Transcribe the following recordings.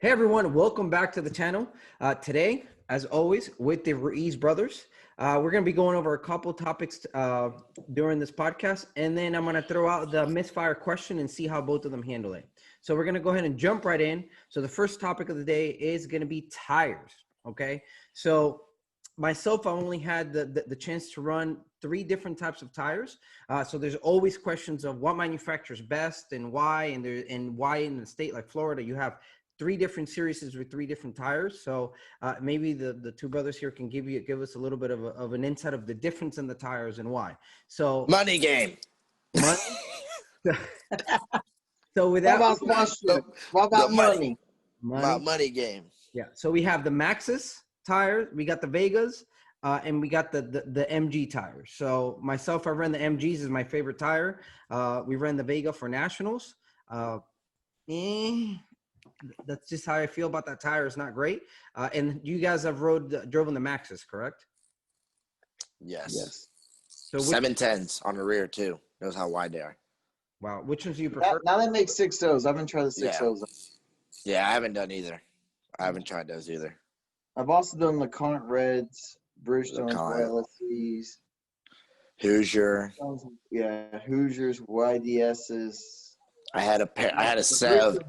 Hey everyone, welcome back to the channel. Today, as always, with the Ruiz brothers, we're going to be going over a couple topics during this podcast, and then I'm going to throw out the misfire question and see how both of them handle it. So we're going to go ahead and jump right in. So the first topic of the day is going to be tires. Okay, so myself, I only had the chance to run 3 different types of tires. So there's always questions of what manufacturer's best and why, and why in a state like Florida you have 3 different series with 3 different tires. So maybe the 2 brothers here can give us a little bit of an insight of the difference in the tires and why. So money game. Money. So What without about sponsorship? What about money? Money game. Yeah. So we have the Maxxis tires, we got the Vegas, and we got the MG tires. So myself, I ran the MGs is my favorite tire. We ran the Vega for nationals. That's just how I feel about that tire. It's not great. And you guys have driven the Maxxis, correct? Yes. So 710s on the rear too. Knows how wide they are. Wow. Which ones do you prefer? Now they make 6.0s. I haven't tried the 6.0s. Yeah, I haven't done either. I haven't tried those either. I've also done LeConte Reds, Bridgestones, LeConte. YLSCs. Hoosier. Yeah, Hoosiers, YDSs. I had a set of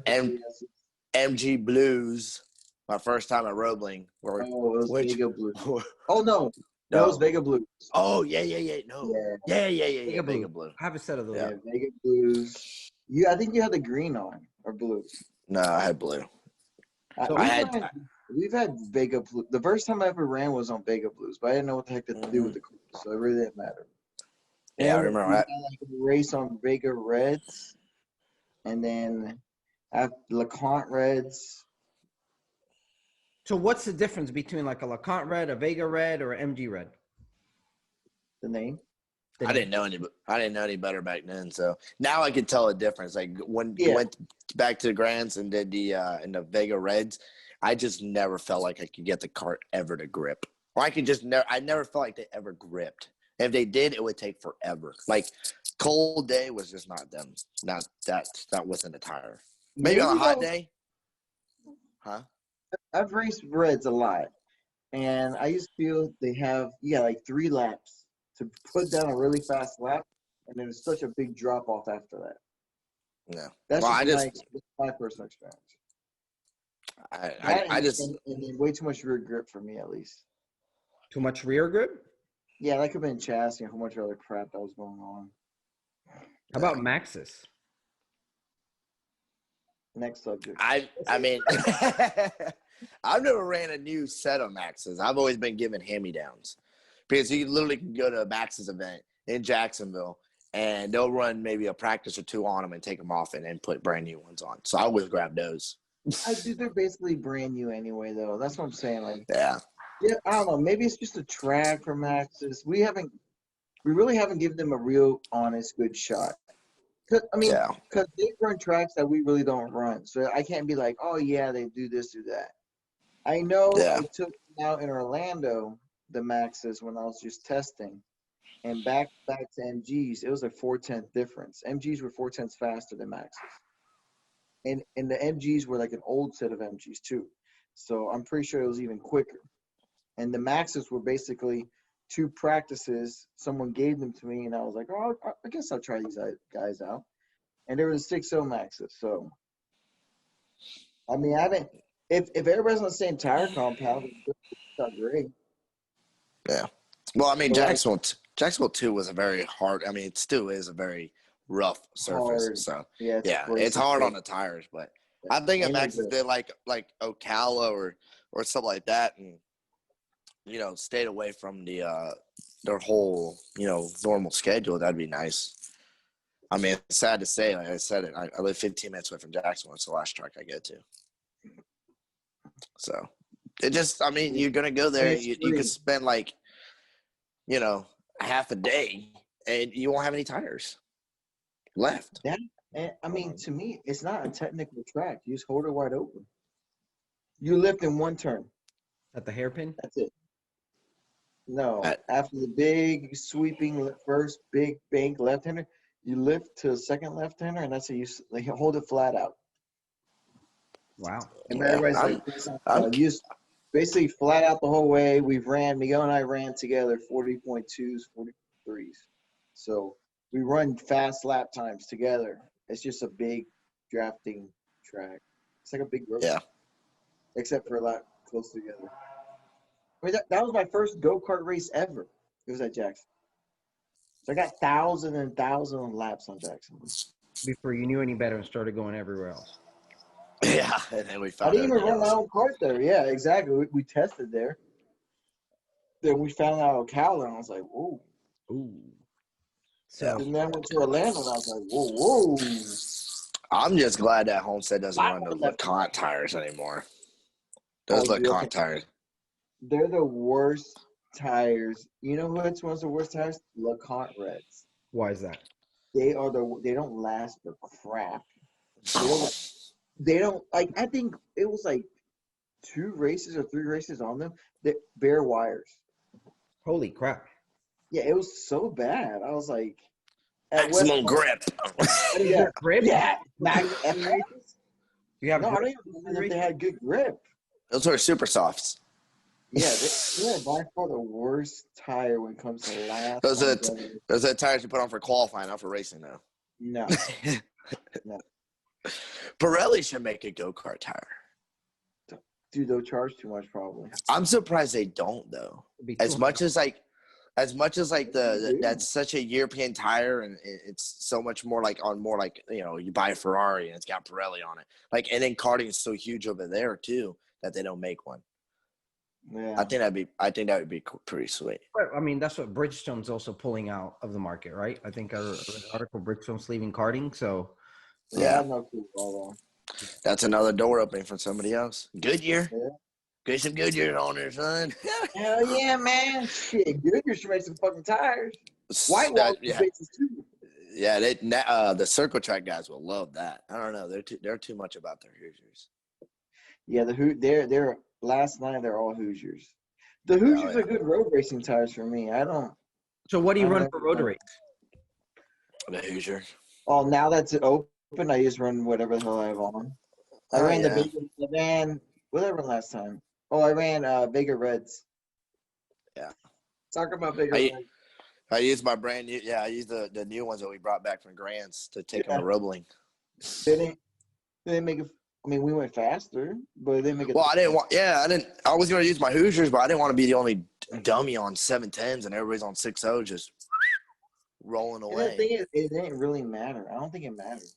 MG Blues. My first time at Roebling. Oh, it was Vega Blue. Oh no, that was Vega Blues. Oh yeah. No. Yeah. Vega Blue. I have a set of those. Yeah, Vega Blues. I think you had the green on or blue. No, I had blue. We've had Vega Blue. The first time I ever ran was on Vega Blues, but I didn't know what the heck to do with the colors, so it really didn't matter. Yeah, I remember that. Like a race on Vega Reds, and then after LeConte Reds. So what's the difference between like a LeConte Red, a Vega Red, or an MG Red? The name? I didn't know any better back then. So now I can tell the difference. Like when you went back to the Grands and did the Vega Reds, I just never felt like I could get the cart ever to grip. Or I never felt like they ever gripped. And if they did, it would take forever. Like cold day was just not them. That wasn't the tire. Maybe on a hot day. Huh? I've raced Reds a lot. And I just feel they have like 3 laps to put down a really fast lap, and then it's such a big drop off after that. Yeah. That's my personal experience. And then way too much rear grip for me, at least. Too much rear grip? Yeah, that could have been chassis and a whole bunch of other crap that was going on. How about Maxxis? Next subject. I mean, I've never ran a new set of Maxxis. I've always been given hand-me-downs. Because you literally can go to a Maxxis event in Jacksonville, and they'll run maybe a practice or 2 on them and take them off and then put brand new ones on. So I always grab those. They're basically brand new anyway, though. That's what I'm saying. Like, yeah, I don't know. Maybe it's just a track for Maxxis. We really haven't given them a real, honest, good shot. Because they run tracks that we really don't run. So I can't be like, oh, yeah, they do this, do that. I know I took them out in Orlando, the Maxxis, when I was just testing. And back to MGs, it was a 4/10 difference. MGs were 4/10 faster than Maxxis. And the MGs were like an old set of MGs, too. So I'm pretty sure it was even quicker. And the Maxxis were basically 2 practices. Someone gave them to me, and I was like, oh, I guess I'll try these guys out. And they were the 6.0 Maxxis. So, I mean, if everybody's on the same tire compound, it's not great. Yeah. Well, I mean, Jacksonville 2 was a very hard. I mean, it still is a very rough surface. So it's hard on the tires. But I think if Maxxis did like Ocala or something like that, and stayed away from their whole normal schedule, that'd be nice. I mean, it's sad to say. Like I said, I live 15 minutes away from Jacksonville. It's the last track I go to. So it just, I mean, you're gonna go there. You could spend like, half a day, and you won't have any tires left. I mean, to me, it's not a technical track. You just hold it wide open. You lift in 1 turn. At the hairpin? That's it. No, after the big sweeping first big bank left-hander, you lift to the second left-hander, and that's how you hold it flat out. Wow. And everybody's like, just basically flat out the whole way. Miguel and I ran together 40.2s, 43s. So we run fast lap times together. It's just a big drafting track. It's like a big road. Yeah. Except for a lot close together. I mean, that was my first go-kart race ever. It was at Jackson. So I got thousands and thousands of laps on Jackson. Before you knew any better and started going everywhere else. Yeah, and then we found I didn't even run my own kart there. Yeah, exactly. We tested there. Then we found out Ocala, and I was like, whoa. Ooh. So And then I went to Orlando, and I was like, whoa. I'm just glad that Homestead doesn't run the LeConte tires anymore. Those LeConte tires. They're the worst tires. You know what's one of the worst tires? LeConte Reds. why is that? They don't last for crap. They don't like. I think it was like 2 races or 3 races on them that bare wires. Holy crap. Yeah, it was so bad. I was like, maximum grip. Yeah, grip? Yeah, You have no, I don't even know if they had good grip. Those are super softs. Yeah, they're by far the worst tire when it comes to last. Those are tires you put on for qualifying, not for racing, though. No. No. Pirelli should make a go-kart tire. Dude, they'll charge too much probably. I'm surprised they don't, though. As much as that's such a European tire, and it's so much more like you buy a Ferrari and it's got Pirelli on it. Like, and then karting is so huge over there too that they don't make one. Yeah. I think that would be pretty sweet. I mean, that's what Bridgestone's also pulling out of the market, right? I think I read an article, Bridgestone's leaving karting, so. Yeah. I have no clue about that. That's another door opening for somebody else. Goodyear. Yeah. Get some Goodyear on there, son. Hell yeah, man. Shit, Goodyear should make some fucking tires. Whitewall faces too. Yeah, the circle track guys will love that. I don't know. They're too much about their Hoosiers. Yeah, they're last night they're all Hoosiers. The Hoosiers are good road racing tires for me. So what do you run for road race? The Hoosier. Oh, now that's open, I just run whatever the hell I have on. I ran what did I run last time? Oh, I ran bigger Reds. Yeah. Talk about bigger Reds. I used my brand new. Yeah, I used the new ones that we brought back from Grants to take on the Roebling. They didn't make it. I mean, we went faster, but they didn't make it. Well, I was going to use my Hoosiers, but I didn't want to be the only dummy on 710s and everybody's on 6.0 just rolling away. The thing is, it didn't really matter. I don't think it mattered.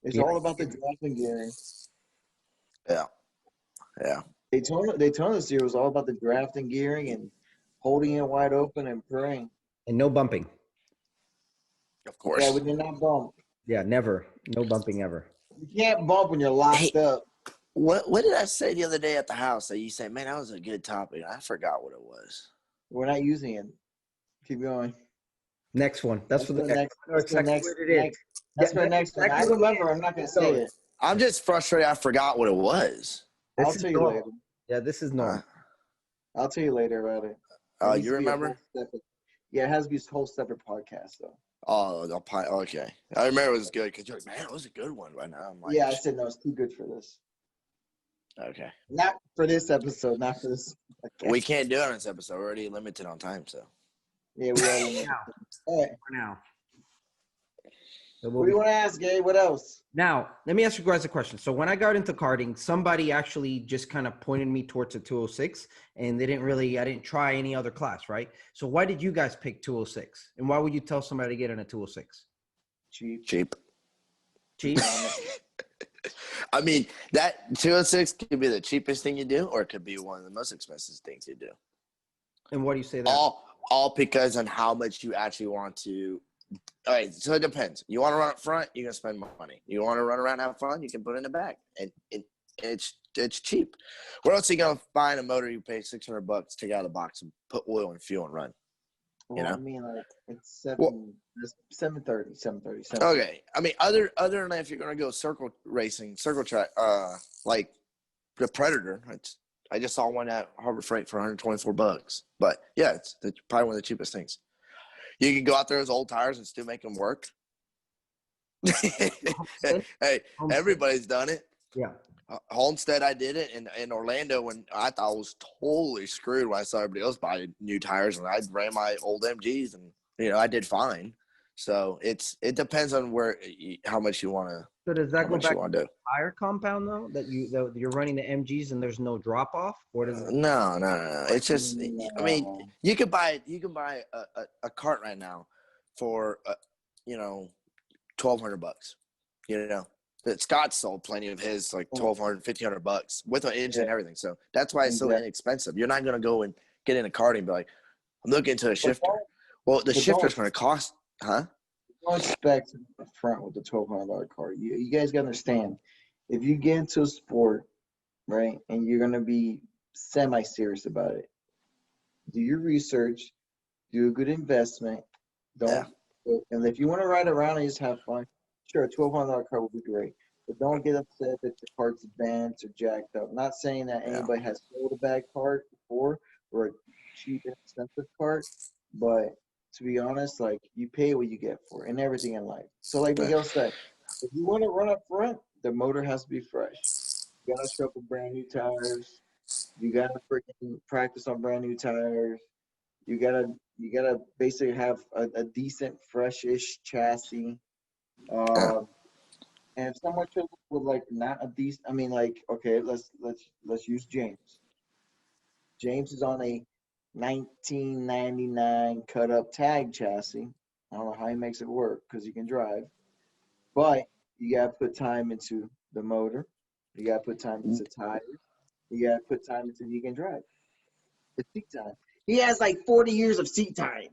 It's all about the drafting gearing. Yeah. Yeah. Daytona this year was all about the drafting gearing and holding it wide open and praying. And no bumping. Of course. Yeah, we did not bump. Yeah, never. No bumping ever. You can't bump when you're locked up. What did I say the other day at the house that you said, man, that was a good topic? I forgot what it was. We're not using it. Keep going. Next one. That's for the next. That's for next one. I remember. I'm not going to say it. I'm just frustrated. I forgot what it was. I'll tell you later. Yeah, this is normal. I'll tell you later about it. You remember? Yeah, it has to be a whole separate podcast, though. Oh, okay. I remember it was good because you're like, man, it was a good one right now. I'm like, yeah, I said no, it's too good for this. Okay. Not for this episode, not for this podcast. We can't do it on this episode. We're already limited on time, so. Yeah, we are limited. All right. For now. What do you want to ask, Gabe? What else? Now, let me ask you guys a question. So when I got into karting, somebody actually just kind of pointed me towards a 206, and I didn't try any other class, right? So why did you guys pick 206? And why would you tell somebody to get in a 206? Cheap. I mean, that 206 could be the cheapest thing you do, or it could be one of the most expensive things you do. And why do you say that? All because on how much you actually want to. All right, so it depends. You want to run up front, you're going to spend money. You want to run around and have fun, you can put it in the back. And it's cheap. Where else are you going to find a motor you pay $600, take out of the box, and put oil and fuel and run? Well, I mean, like, it's 730. Okay. I mean, other than that, if you're going to go circle track, like the Predator, I just saw one at Harbor Freight for $124. But, yeah, it's probably one of the cheapest things. You can go out there with old tires and still make them work. Hey, everybody's done it. Yeah. Homestead, I did it in Orlando when I thought I was totally screwed when I saw everybody else buy new tires, and I ran my old MGs, and I did fine. So it depends on how much you want to. So does that how go much you back to want the to do. tire compound though, that you're running the MGs and there's no drop off, or does it? No. It's just, I mean, No. you can buy a cart right now for $1,200. That Scott sold plenty of his like $1,200, $1,500 with an engine and everything. So that's why it's so inexpensive. You're not going to go and get in a cart and be like, I'm looking into a shifter. Well, the shifter's going to cost, huh? Don't expect up front with the $1,200 car. You guys gotta understand, if you get into a sport, right, and you're gonna be semi-serious about it, do your research, do a good investment. Yeah. And if you want to ride around and just have fun, sure, a $1,200 car would be great. But don't get upset that your cart's bent or jacked up. Not saying that anybody has sold a bad cart before or a cheap and expensive cart, but to be honest, like you pay what you get for it and everything in life. So like Miguel said, if you want to run up front, the motor has to be fresh. You gotta show up with brand new tires. You gotta freaking practice on brand new tires. You gotta basically have a decent, freshish chassis. Yeah. And if someone shows up with like not a decent, I mean, like okay, let's use James. James is on a 1999 cut up tag chassis. I don't know how he makes it work because he can drive, but you gotta put time into the motor. You gotta put time into tires. You gotta put time into he can drive. The seat time. He has like 40 years of seat time.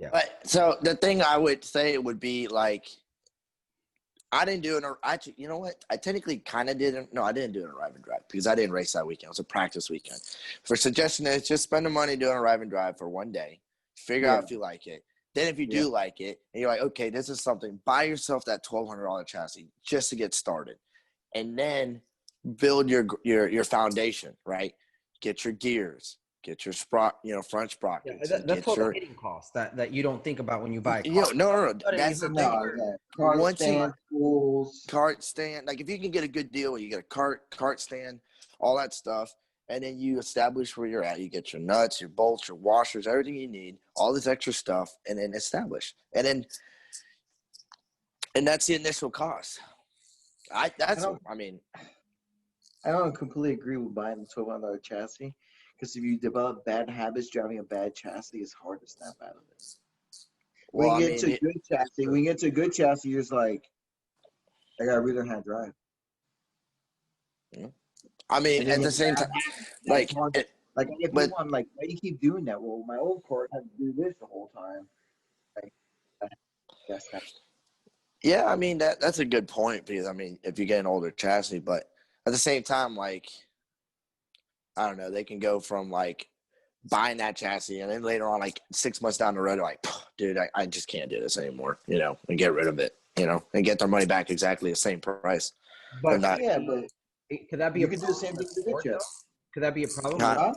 Yeah. But so the thing I would say would be like, I didn't do actually, you know what? I technically kind of didn't. No, I didn't do an arrive and drive because I didn't race that weekend. It was a practice weekend. For suggestion is just spend the money doing an arrive and drive for one day. Figure out if you like it. Then if you do like it and you're like, okay, this is something, buy yourself that $1,200 chassis just to get started. And then build your foundation, right? Get your gears, get your front sprockets. Yeah, that's called the hitting cost that you don't think about when you buy a car. No. That's the thing. Cart stand, tools. Cart stand. Like if you can get a good deal, you get a cart stand, all that stuff, and then you establish where you're at. You get your nuts, your bolts, your washers, everything you need, all this extra stuff, and then establish. And that's the initial cost. I don't completely agree with buying the $1,200 chassis because if you develop bad habits driving a bad chassis, it's hard to snap out of it. When you get to a good chassis, you're just like, I gotta really learn how to drive. I mean, at the same time, like I get people, I'm like, why do you keep doing that? Well, my old car had to do this the whole time. Like, that's that. Yeah, I mean that's a good point because I mean if you get an older chassis, but at the same time, like I don't know, they can go from like buying that chassis and then later on, like 6 months down the road, they're like, dude, I just can't do this anymore, and get rid of it, and get their money back exactly the same price. But could that be you could do the same thing with the chassis? Could that be a problem?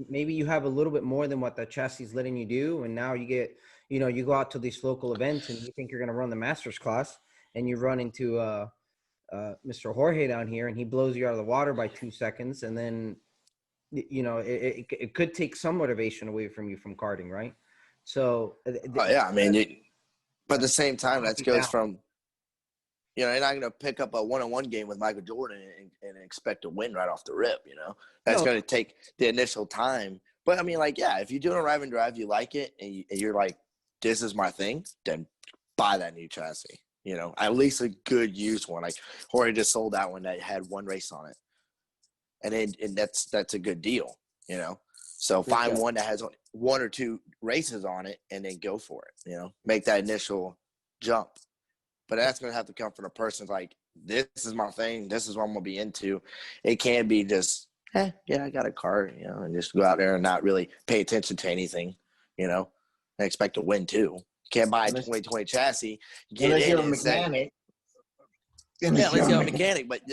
Maybe you have a little bit more than what the chassis is letting you do, and now you get, you go out to these local events and you think you're going to run the Masters class, and you run into Mr. Jorge down here, and he blows you out of the water by 2 seconds, and then it could take some motivation away from you from karting, right? So I mean, but at the same time, that goes from you're not going to pick up a one-on-one game with Michael Jordan and expect to win right off the rip. That's going to take the initial time. But I mean, like, yeah, if you do an arrive and drive, you like it, and you're like, this is my thing, then buy that new chassis. At least a good used one. Like Jorge just sold that one that had one race on it, and that's a good deal. So find one that has 1 or 2 races on it, and then go for it. Make that initial jump. But that's going to have to come from a person like, this is my thing. This is what I'm going to be into. It can't be just, I got a car, and just go out there and not really pay attention to anything, and expect to win too. You can't buy a 2020 chassis, get in and say, let's go mechanic. But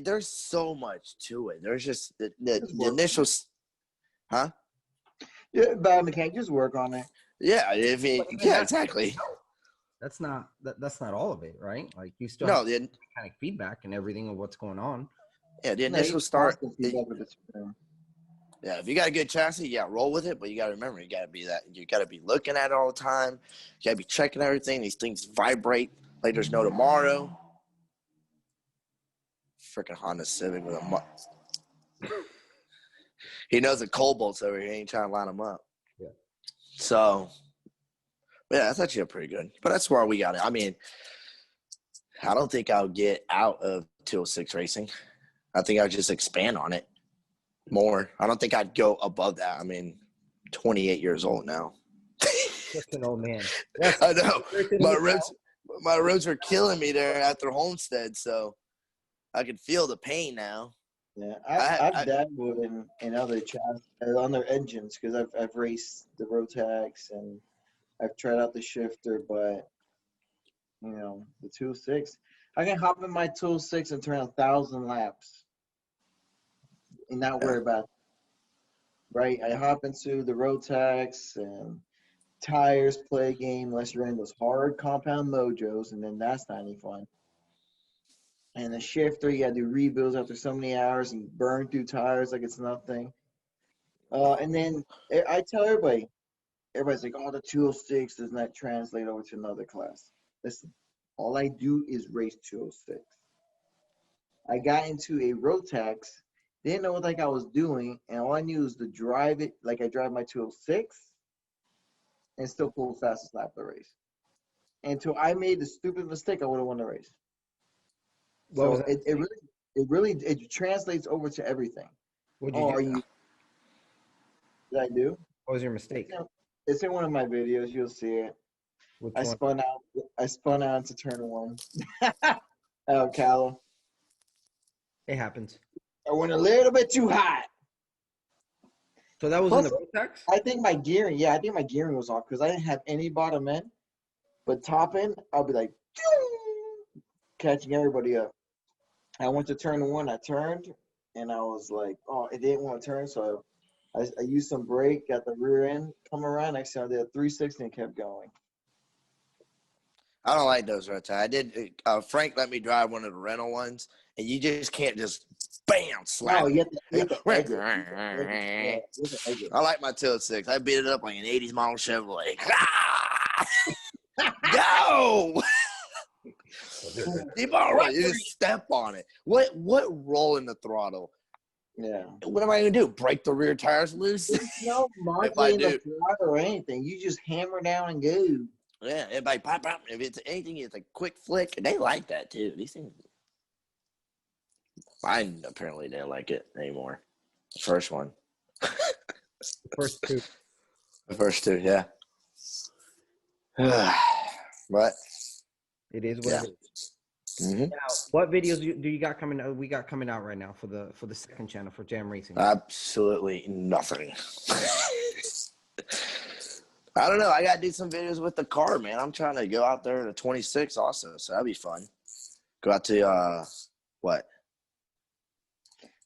there's so much to it. There's just the initial, huh? Yeah, biomechanic, just work on it. Yeah, exactly. that's not that's not all of it, right? Like you still No, have kind of feedback and everything of what's going on. yeah, the initial start. Yeah, if you got a good chassis, yeah, roll with it. But you got to remember, you got to be looking at it all the time. You got to be checking everything. These things vibrate like there's no tomorrow. Freaking Honda Civic with he knows the Cobalt's over here. He ain't trying to line them up. Yeah. So, yeah, that's actually pretty good. But that's where we got it. I mean, I don't think I'll get out of 206 racing. I think I'll just expand on it more. I don't think I'd go above that. I mean, 28 years old now. Just an old man. Yes. I know. My ribs were killing me there after Homestead, so I could feel the pain now. Yeah, I've dabbled in other other engines because I've raced the Rotax and I've tried out the shifter, but the 206, I can hop in my 206 and turn 1,000 laps and not worry about it. Right? I hop into the Rotax and tires, play a game, unless you're in those hard compound mojos, and then that's not any fun. And the shifter, you got to do rebuilds after so many hours and burn through tires like it's nothing. And then I tell everybody's like, oh, the 206 does not translate over to another class. Listen, all I do is race 206. I got into a Rotax, didn't know what the heck I was doing, and all I knew was to drive it like I drive my 206 and still pull the fastest lap of the race. Until I made the stupid mistake, I would have won the race. So it really translates over to everything. What'd you do? Did I do? What was your mistake? It's in one of my videos. You'll see it. I spun out into turn one. Oh, Callum. It happens. I went a little bit too hot. So that was in the Rotax? I think my gearing was off because I didn't have any bottom end. But top end, I'll be like, catching everybody up. I went to turn one. I turned, and I was like, oh, it didn't want to turn. So I used some brake, got the rear end come around. Next time I did a 360 and kept going. I don't like those Rotax. I did. Frank let me drive one of the rental ones, and you just can't just bam slap. No, you have to I like my 206. I beat it up like an 80s model Chevrolet. Go! Keep on running. You just step on it. What roll in the throttle? Yeah. What am I gonna do? Break the rear tires loose? There's no marking the throttle or anything. You just hammer down and go. Yeah, everybody pop. If it's anything, it's a quick flick, and they like that too. These things. Mine apparently didn't like it anymore. The first one. First two. The first two, yeah. But it is what it is. Mm-hmm. Now, what videos do you got coming out? We got coming out right now for the second channel for Jam Racing. Absolutely nothing. I don't know. I got to do some videos with the car, man. I'm trying to go out there to 26 also, so that'd be fun. Go out to what?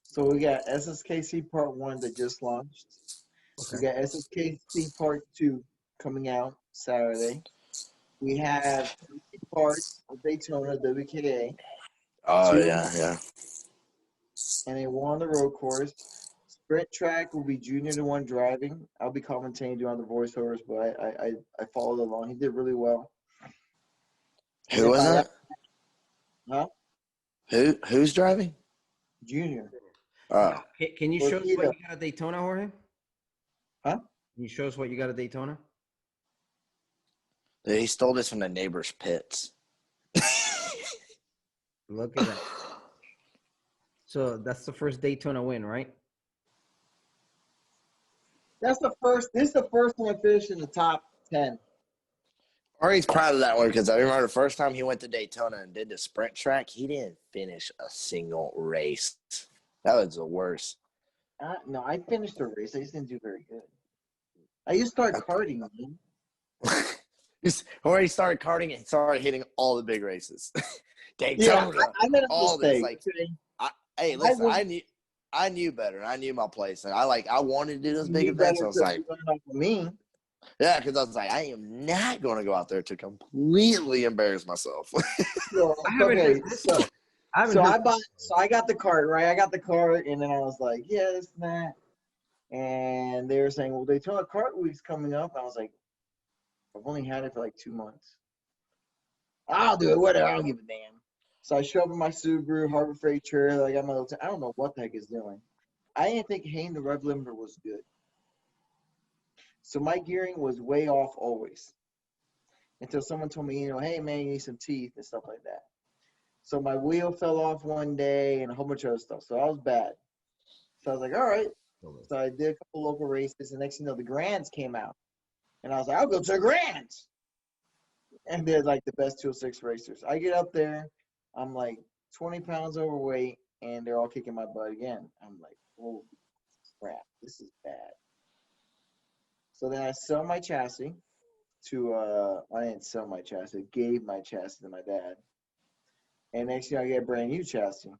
So we got SSKC Part 1 that just launched. Okay. We got SSKC Part 2 coming out Saturday. We have 3 parts of Daytona WKA. Oh, yeah. And a one on the road course. Sprint track will be Junior the one driving. I'll be commentating, doing the voiceovers, but I followed along. He did really well. Who was that? Huh? Who's driving? Junior. Can you show us what you got at Daytona, Jorge? Huh? Can you show us what you got at Daytona? He stole this from the neighbor's pits. Look at that. So that's the first Daytona win, right? This is the first one I finished in the top 10. Ari's proud of that one because I remember the first time he went to Daytona and did the sprint track, he didn't finish a single race. That was the worst. No, I finished the race. I just didn't do very good. I used to start karting, man. Or he started karting and started hitting all the big races. Daytona. Yeah, I made a mistake. Hey, listen, I knew better. I knew my place. And I wanted to do those big events. I was like, me. Yeah, because I was like, I am not going to go out there to completely embarrass myself. So, I haven't okay, heard this one. I haven't heard so I got the cart, right? I got the cart, and then I was like, yeah, this and that. And they were saying, well, they told cart week's coming up. I was like, I've only had it for like 2 months. I'll do it, whatever. I don't give a damn. So I show up in my Subaru, Harbor Freight trailer. I got my little. I don't know what the heck it's doing. I didn't think hitting the rev limiter was good. So my gearing was way off always. Until someone told me, hey man, you need some teeth and stuff like that. So my wheel fell off one day and a whole bunch of other stuff. So I was bad. So I was like, all right. So I did a couple local races. And next thing you know, the Grands came out. And I was like, I'll go to the Grands. And they're like the best 206 racers. I get up there. I'm like 20 pounds overweight. And they're all kicking my butt again. I'm like, oh, crap. This is bad. So then I sell my chassis to, I didn't sell my chassis. I gave my chassis to my dad. And next year I get a brand new chassis.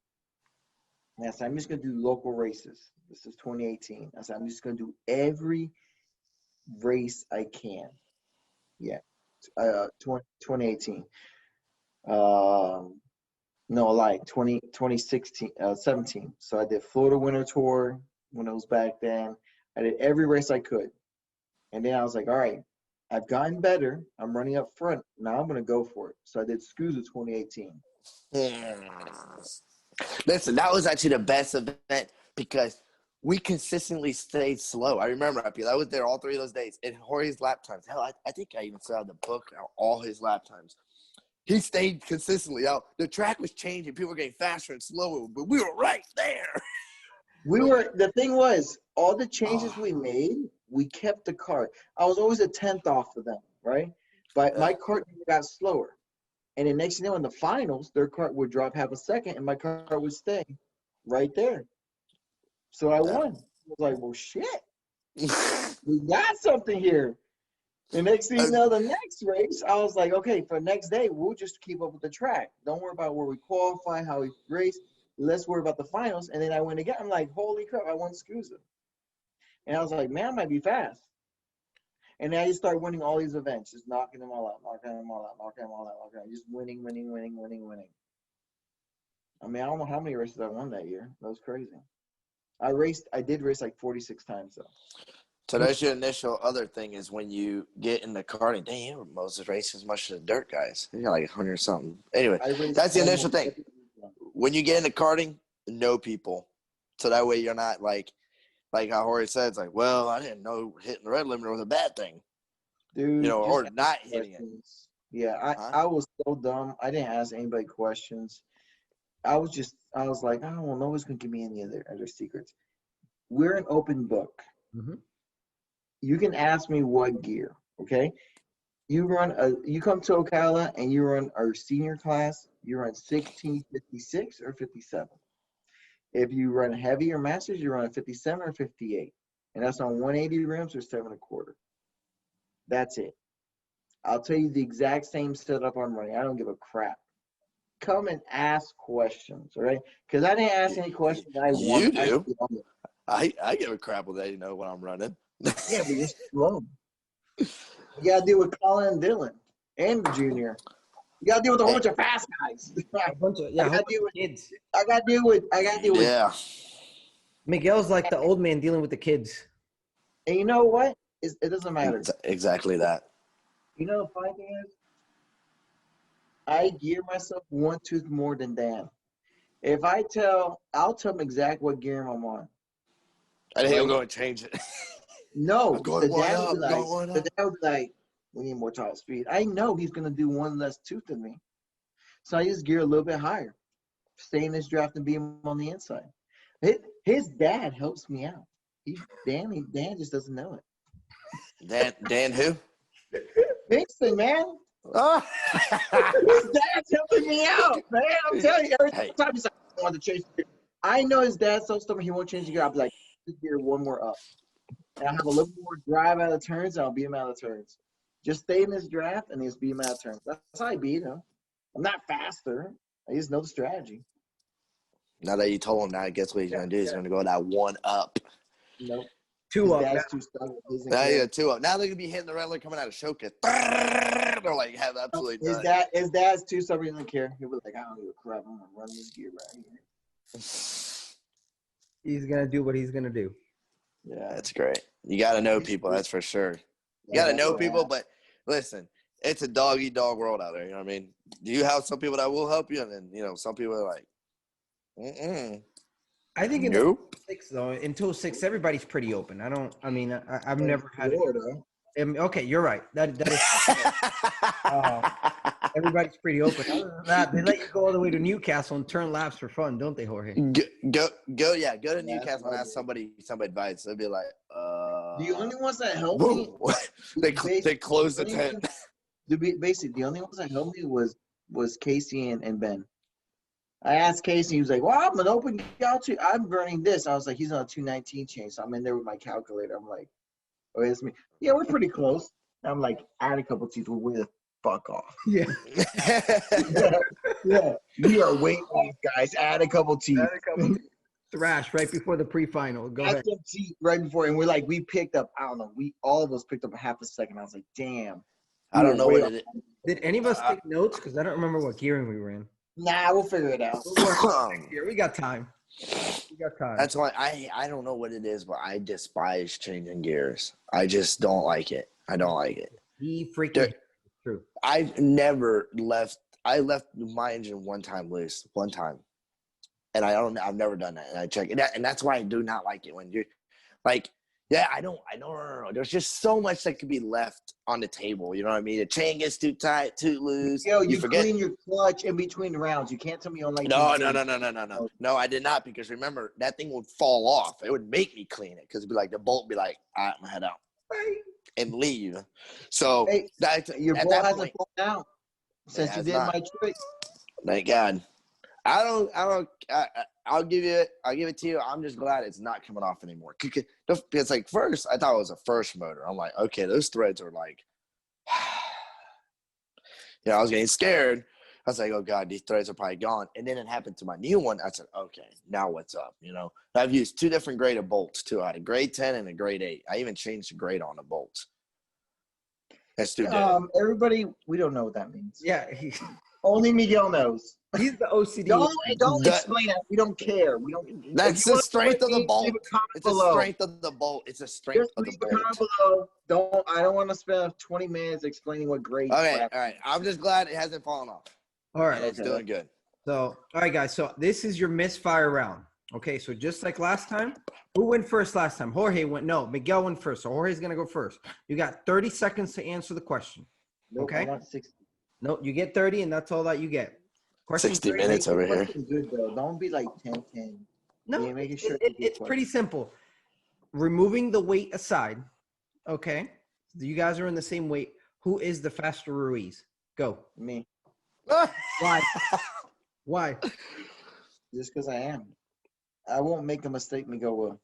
And I said, I'm just going to do local races. This is 2018. I said, I'm just going to do every race I can. Yeah. 2018. No, like 2016, 17. So I did Florida Winter Tour when it was back then. I did every race I could. And then I was like, all right, I've gotten better. I'm running up front. Now I'm going to go for it. So I did SCUSA 2018. Listen, that was actually the best event because we consistently stayed slow. I remember I was there all 3 of those days. And Jorge's lap times. Hell, I think I even saw the book all his lap times. He stayed consistently out. The track was changing. People were getting faster and slower, but we were right there. The thing was, all the changes we made, we kept the cart. I was always a 10th off of them, right? But my cart got slower. And the next thing you know, in the finals, their cart would drop half a second and my cart would stay right there. So I won. I was like, well, shit. We got something here. The next thing you know, the next race, I was like, okay, for the next day, we'll just keep up with the track. Don't worry about where we qualify, how we race. Let's worry about the finals. And then I went again. I'm like, holy crap, I won SCUSA. And I was like, man, I might be fast. And then I just started winning all these events, just knocking them all out, just winning. I mean, I don't know how many races I won that year. That was crazy. I did race like 46 times though. So that's your initial other thing is when you get in the karting. Damn, Moses racing as much as the dirt guys. They got like 100 or something. Anyway, that's the initial thing. When you get into karting, know people. So that way you're not like how Jorge said, it's like, well, I didn't know hitting the red limiter was a bad thing. Dude, or not hitting it. Yeah, I was so dumb. I didn't ask anybody questions. I was like, I don't know, nobody's gonna give me any other secrets. We're an open book. Mm-hmm. You can ask me what gear, okay? You come to Ocala and you run our senior class, you run 1656 or 57. If you run heavy or masters, you run a 57 or 58. And that's on 180 rims or 7 1/4. That's it. I'll tell you the exact same setup I'm running. I don't give a crap. Come and ask questions, all right? Because I didn't ask any questions I want. You do. I give a crap with that, what I'm running. Yeah, but you're slow. You got to deal with Colin and Dylan and Junior. You got to deal with a whole bunch of fast guys. A bunch of I got to deal with kids. I got to deal with. Yeah. Miguel's like the old man dealing with the kids. And you know what? It doesn't matter. Exactly that. You know the funny thing is, I gear myself one tooth more than Dan. If I'll tell him exactly what gear I'm on. I think he'll go and change it. No, the dad would be like, we need more top speed. I know he's going to do one less tooth than me. So I just gear a little bit higher. Stay in this draft and be on the inside. His dad helps me out. Dan just doesn't know it. Dan who? Mason, man. Oh. His dad's helping me out, man. I'm telling you, every time he's like, I want to change the gear. I know his dad's so stubborn he won't change the gear. I'll be like, just gear one more up. And I'll have a little more drive out of turns, and I'll beat him out of turns. Just stay in this draft, and just beat him out of turns. That's how I beat him. I'm not faster. I just know the strategy. Now that you told him that, guess what he's going to do? He's going to go that one up. Nope. Two His up. dad's too stubborn. Now you got 2 up. Now they're gonna be hitting the red light coming out of showcase. They're like have absolutely done. His dad's too stubborn. He doesn't care. He'll be like, I don't give a crap. I'm gonna run this gear right here. He's gonna do what he's gonna do. Yeah, that's great. You got to know people. That's for sure. You got to know people, but listen, it's a dog eat dog world out there. You know what I mean? You have some people that will help you, and then some people are like, I think in 6 though, until 6, everybody's pretty open. I've never had it. Okay, you're right. That is. Everybody's pretty open. Other than that, they let you go all the way to Newcastle and turn laps for fun, don't they, Jorge? Go to Newcastle and ask somebody some advice. They'll be like, The only ones that helped me, they closed the tent. Basically, the only ones that helped me was Casey and Ben. I asked Casey, he was like, well, I'm an open gouge. I'm burning this. I was like, he's on a 219 chain. So I'm in there with my calculator. I'm like, oh, it's me. Yeah, we're pretty close. I'm like, add a couple teeth. We're way the fuck off. Yeah. Yeah. We are way off, guys. Add a couple teeth. Thrash right before the pre-final. Go ahead. Some teeth right before. And we picked up, I don't know, all of us picked up a half a second. I was like, damn. I don't know what it is. Did any of us take notes? Because I don't remember what gearing we were in. Nah, we'll figure it out. We got time. That's why I don't know what it is, but I despise changing gears. I just don't like it. I don't like it. He freaking true. I've left my engine one time loose, and I've never done that. And I check it, and that's why I do not like it when you're like, yeah, I don't know. There's just so much that could be left on the table. You know what I mean? The chain gets too tight, too loose. Yo, you forget. Clean your clutch in between the rounds. You can't tell me you don't like. No. No, I did not, because remember, that thing would fall off. It would make me clean it, because it'd be like the bolt would be like, all right, I'm gonna head out and leave. So your bolt hasn't fallen out since you did my trick. Thank God. I'll give it to you. I'm just glad it's not coming off anymore. Because like first, I thought it was a first motor. I'm like, okay, those threads are like, I was getting scared. I was like, oh God, these threads are probably gone. And then it happened to my new one. I said, okay, now what's up? I've used 2 different grade of bolts too. I had a grade 10 and a grade 8. I even changed the grade on the bolts. That's too dead. Everybody, we don't know what that means. Yeah. Only Miguel knows. He's the OCD. Don't explain that. We don't care. We don't. That's the strength of the bolt. It's the strength of the bolt. It's a strength of the bolt. I don't want to spend 20 minutes explaining what grade. Okay, all right. I'm just glad it hasn't fallen off. All right, it's doing good. So, all right, guys. So this is your misfire round. Okay, so just like last time, who went first last time? Jorge went. No, Miguel went first. So Jorge's gonna go first. You got 30 seconds to answer the question. Okay. I want 60. No, you get 30, and that's all that you get. Question 60 minutes over here. Good, though. Don't be like 10-10. No, it's pretty simple. Removing the weight aside, okay? You guys are in the same weight. Who is the faster Ruiz? Go. Me. Why? Why? Just because I am. I won't make a mistake Miguel will.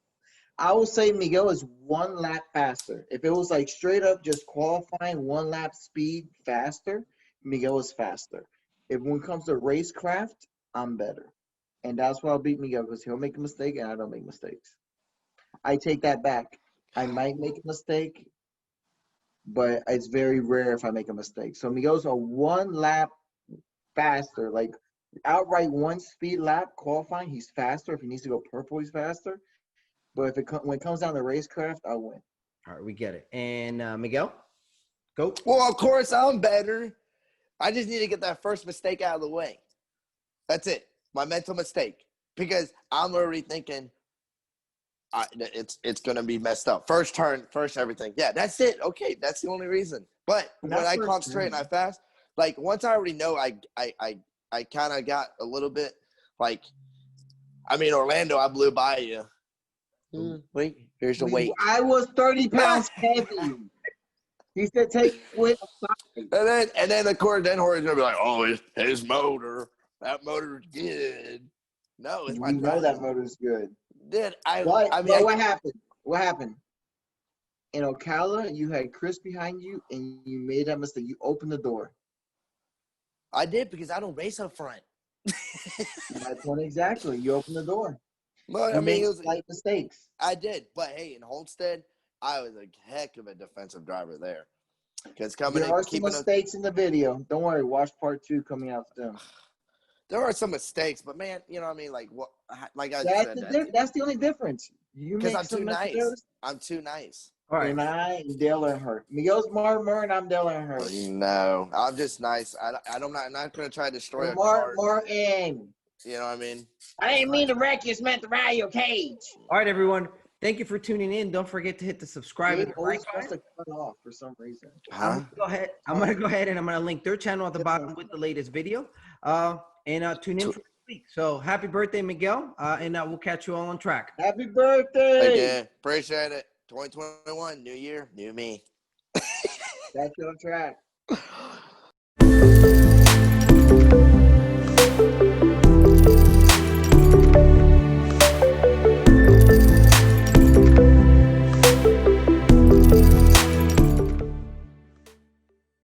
I will say Miguel is 1 lap faster. If it was like straight up just qualifying 1 lap speed faster, Miguel is faster. If when it comes to racecraft, I'm better. And that's why I'll beat Miguel, because he'll make a mistake and I don't make mistakes. I take that back. I might make a mistake, but it's very rare if I make a mistake. So Miguel's a 1 lap faster, like outright 1 speed lap qualifying, he's faster. If he needs to go purple, he's faster. But when it comes down to racecraft, I'll win. All right, we get it. And Miguel, go. Well, of course, I'm better. I just need to get that first mistake out of the way. That's it. My mental mistake. Because I'm already thinking it's going to be messed up. First turn, first everything. Yeah, that's it. Okay, that's the only reason. But when I concentrate and I fast, like once I already know I kind of got a little bit like, Orlando, I blew by you. Wait, here's the weight. I was 30 pounds heavy. He said, "Take weight aside." And then of course, Jorge's gonna be like, "Oh, his motor. That motor's good." No, it's my. You know that motor's good. Dude, what happened? What happened? In Ocala, you had Chris behind you, and you made that mistake. You opened the door. I did because I don't race up front. That's one exactly. You opened the door. But I mean, it was slight mistakes. I did, but hey, in Holstead, I was a heck of a defensive driver there. Because there are some mistakes in the video. Don't worry, watch part 2 coming out soon. There are some mistakes, but man, you know what I mean? Like what? Like I that's said, that's the only difference. You make I'm some too nice. errors. I'm too nice. All right. And I'm Dale Earnhardt. Miguel's Martin, I'm Dale Earnhardt. No, I'm just nice. I'm not going to try to destroy a car. Martin. You know what I mean? I didn't mean to wreck you. It's meant to ride your cage. All right, everyone. Thank you for tuning in. Don't forget to hit the subscribe and the like button. To cut off for some reason. I'm gonna go ahead and I'm gonna link their channel at the bottom with the latest video. And tune in for next week. So happy birthday, Miguel. And we'll catch you all on track. Happy birthday. Thank you. Appreciate it. 2021, new year, new me. Back on track.